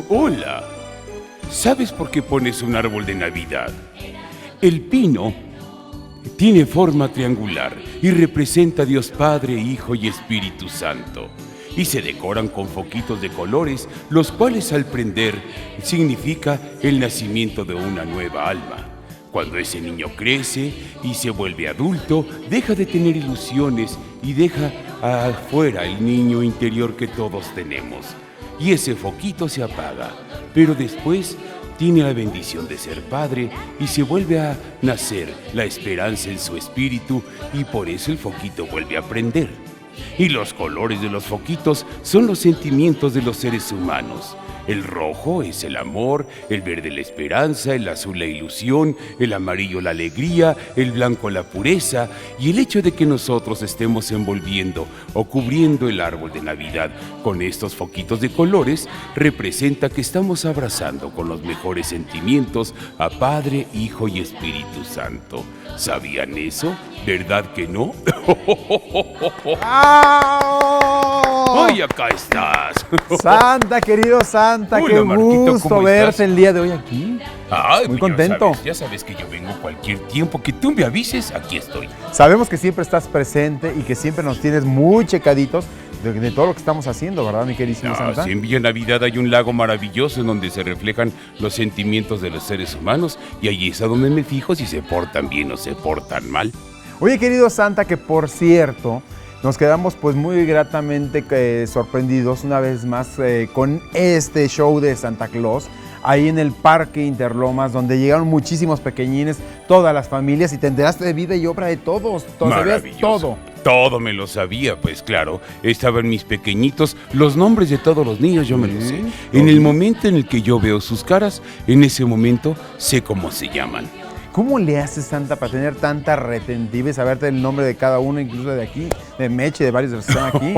Hola. ¿Sabes por qué pones un árbol de Navidad? El pino tiene forma triangular y representa a Dios Padre, Hijo y Espíritu Santo. Y se decoran con foquitos de colores, los cuales al prender significa el nacimiento de una nueva alma. Cuando ese niño crece y se vuelve adulto, deja de tener ilusiones y deja afuera el niño interior que todos tenemos. Y ese foquito se apaga, pero después tiene la bendición de ser padre y se vuelve a nacer la esperanza en su espíritu y por eso el foquito vuelve a prender. Y los colores de los foquitos son los sentimientos de los seres humanos. El rojo es el amor, el verde la esperanza, el azul la ilusión, el amarillo la alegría, el blanco la pureza. Y el hecho de que nosotros estemos envolviendo o cubriendo el árbol de Navidad con estos foquitos de colores representa que estamos abrazando con los mejores sentimientos a Padre, Hijo y Espíritu Santo. ¿Sabían eso? ¿Verdad que no? ¡Ay, acá estás! Santa, querido Santa, Hola, qué Marquito, gusto ¿cómo verte estás? el día de hoy aquí. Ay, Muy pues contento. Ya sabes que yo vengo cualquier tiempo que tú me avises, aquí estoy. Sabemos que siempre estás presente y que siempre nos tienes muy checaditos de todo lo que estamos haciendo, ¿verdad, mi queridísimo Santa? Sí, en Villa Navidad hay un lago maravilloso en donde se reflejan los sentimientos de los seres humanos y allí es a donde me fijo si se portan bien o se portan mal. Oye, querido Santa, que por cierto, nos quedamos pues muy gratamente sorprendidos una vez más con este show de Santa Claus, ahí en el Parque Interlomas, donde llegaron muchísimos pequeñines, todas las familias, y te enteraste de vida y obra de todos, sabías Maravilloso. todo. Todo me lo sabía, pues claro, estaban mis pequeñitos, los nombres de todos los niños yo me los sé. En el momento en el que yo veo sus caras, en ese momento sé cómo se llaman. ¿Cómo le haces, Santa, para tener tanta retentiva y saberte el nombre de cada uno, incluso de aquí, de Meche, de varios de los que están aquí?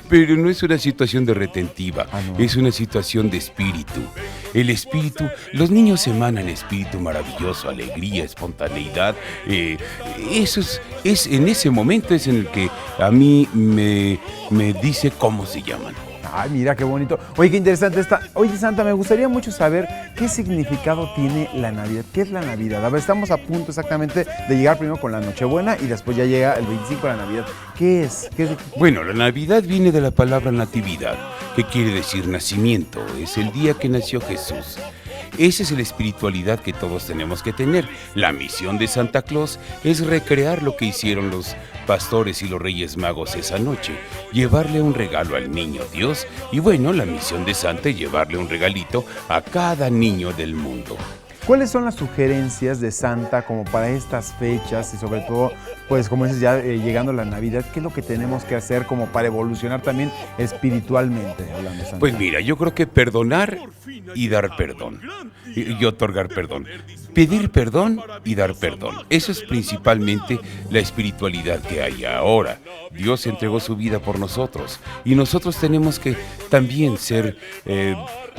Pero no es una situación de retentiva, no. es una situación de espíritu. El espíritu, los niños emanan espíritu maravilloso, alegría, espontaneidad. Eso es en ese momento es en el que a mí me dice cómo se llaman. Ay, mira qué bonito. Oye, qué interesante está. Oye, Santa, me gustaría mucho saber qué significado tiene la Navidad. ¿Qué es la Navidad? A ver, estamos a punto exactamente de llegar primero con la Nochebuena y después ya llega el 25 de la Navidad. ¿Qué es? Bueno, la Navidad viene de la palabra natividad, que quiere decir nacimiento. Es el día que nació Jesús. Esa es la espiritualidad que todos tenemos que tener. La misión de Santa Claus es recrear lo que hicieron los pastores y los reyes magos esa noche, llevarle un regalo al niño Dios y bueno, la misión de Santa es llevarle un regalito a cada niño del mundo. ¿Cuáles son las sugerencias de Santa como para estas fechas y sobre todo, pues como dices, ya llegando la Navidad, qué es lo que tenemos que hacer como para evolucionar también espiritualmente, hablando, Santa? Pues mira, yo creo que perdonar y dar perdón y otorgar perdón. Pedir perdón y dar perdón. Eso es principalmente la espiritualidad que hay ahora. Dios entregó su vida por nosotros y nosotros tenemos que también ser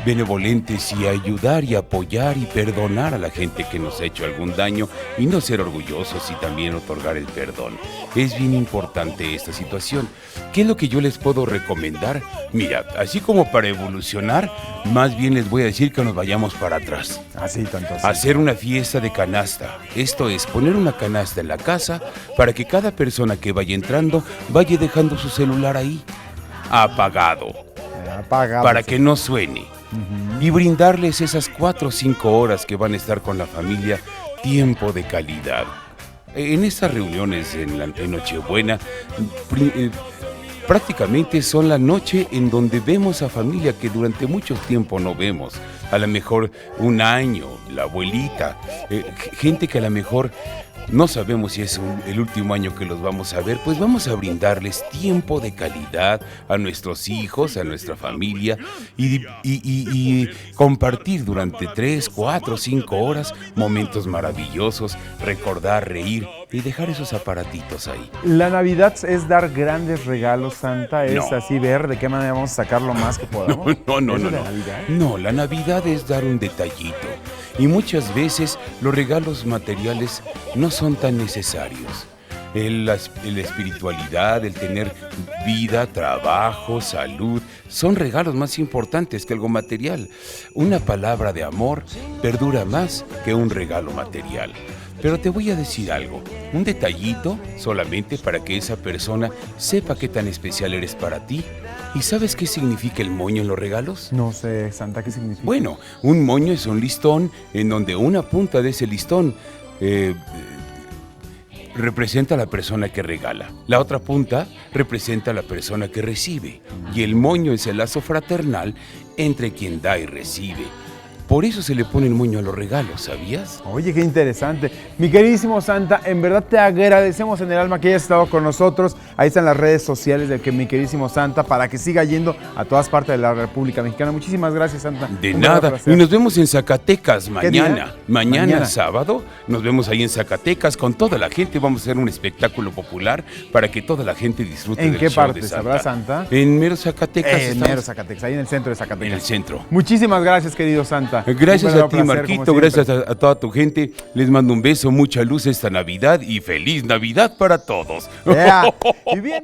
benevolentes y ayudar y apoyar y perdonar a la gente que nos ha hecho algún daño y no ser orgullosos y también otorgar el perdón. Es bien importante esta situación. ¿Qué es lo que yo les puedo recomendar? Mira, así como para evolucionar, más bien les voy a decir que nos vayamos para atrás. Así, tanto así. Hacer una fiesta de canasta. Esto es, poner una canasta en la casa para que cada persona que vaya entrando vaya dejando su celular ahí, apagado, para que no suene. Y brindarles esas 4 o 5 horas que van a estar con la familia, tiempo de calidad. En estas reuniones en Nochebuena, prácticamente son la noche en donde vemos a familia que durante mucho tiempo no vemos. A lo mejor un año, la abuelita, gente que a lo mejor no sabemos si es el último año que los vamos a ver, pues vamos a brindarles tiempo de calidad a nuestros hijos, a nuestra familia y compartir durante 3, 4, 5 horas momentos maravillosos, recordar, reír y dejar esos aparatitos ahí. La Navidad es dar grandes regalos, Santa, es No. así ver de qué manera vamos a sacar lo más que podamos. No. ¿Eso es la Navidad? No, la Navidad es dar un detallito. Y muchas veces los regalos materiales no son tan necesarios. La espiritualidad, el tener vida, trabajo, salud, son regalos más importantes que algo material. Una palabra de amor perdura más que un regalo material. Pero te voy a decir algo, un detallito solamente para que esa persona sepa qué tan especial eres para ti. ¿Y sabes qué significa el moño en los regalos? No sé, Santa, ¿qué significa? Bueno, un moño es un listón en donde una punta de ese listón representa a la persona que regala. La otra punta representa a la persona que recibe. Y el moño es el lazo fraternal entre quien da y recibe. Por eso se le pone el moño a los regalos, ¿sabías? Oye, qué interesante. Mi queridísimo Santa, en verdad te agradecemos en el alma que hayas estado con nosotros. Ahí están las redes sociales de mi queridísimo Santa para que siga yendo a todas partes de la República Mexicana. Muchísimas gracias, Santa. De nada. Y nos vemos en Zacatecas mañana. Mañana sábado. Nos vemos ahí en Zacatecas con toda la gente. Vamos a hacer un espectáculo popular para que toda la gente disfrute del show de Santa. ¿En qué parte sabrá, Santa? En mero Zacatecas. En mero Zacatecas, ahí en el centro de Zacatecas. En el centro. Muchísimas gracias, querido Santa. Gracias a ti, Marquito, gracias a toda tu gente. Les mando un beso, mucha luz esta Navidad y feliz Navidad para todos. Yeah. Y bien,